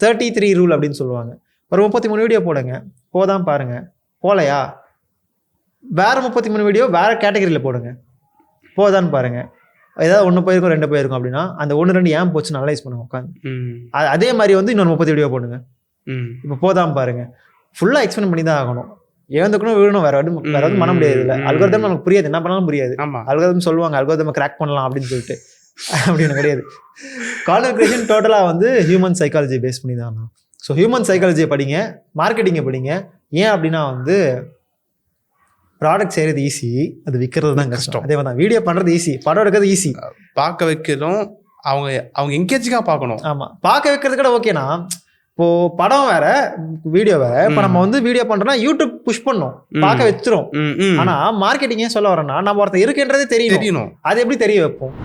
33 rule அப்படின்னு சொல்லுவாங்க. ஒரு 33 வீடியோ போடுங்க, போதான் பாருங்க. போலையா வேற 33 வீடியோ வேற கேட்டகரியில் போடுங்க, போதான்னு பாருங்க. ஏதாவது 1 போயிருக்கும் 2 போயிருக்கும் அப்படின்னா அந்த 1-2 ஏன் போச்சுன்னு அனலைஸ் பண்ணுங்க உட்காந்து. அதே மாதிரி வந்து இன்னொரு 30 வீடியோ போடுங்க, இப்போ போதான்னு பாருங்க. ஃபுல்லாக எக்ஸ்பிளைன் பண்ணி தான் ஆகணும். ஏந்துக்கணும் விழணும், வேற எதுவும் பண்ண முடியாது. இல்லை அல்காரிதம் நமக்கு புரியாது, என்ன பண்ணாலும் புரியாது. அல்காரிதம் சொல்லுவாங்க அல்காரிதம் கிராக் பண்ணலாம் அப்படின்னு சொல்லிட்டு, அப்படின்னு கிடையாது. கான்டென்ட் கிரியேஷன் டோட்டலாக வந்து ஹியூமன் சைக்காலஜி பேஸ் பண்ணி தான். ஸோ ஹியூமன் சைக்காலஜியை படிங்க, மார்க்கெட்டிங்கை படிங்க. ஏன் அப்படின்னா வந்து ப்ராடக்ட் செய்கிறது ஈஸி, அது விற்கிறது தான் கஷ்டம். அதே மாதிரி தான் வீடியோ பண்ணுறது ஈஸி, படம் எடுக்கிறது ஈஸி. பார்க்க வைக்கிறோம், அவங்க என்கேஜிங்காக பார்க்கணும். ஆமாம், பார்க்க வைக்கிறது கூட ஓகேனா. இப்போது படம் வேற வீடியோ வேற. இப்போ நம்ம வந்து வீடியோ பண்ணுறோம்னா யூடியூப் புஷ் பண்ணோம், பார்க்க வச்சிரும். ஆனால் மார்க்கெட்டிங்கே சொல்ல வரேன்னா நம்ம ஒருத்தர் இருக்குன்றதே தெரியணும். அது எப்படி தெரிய வைப்போம்?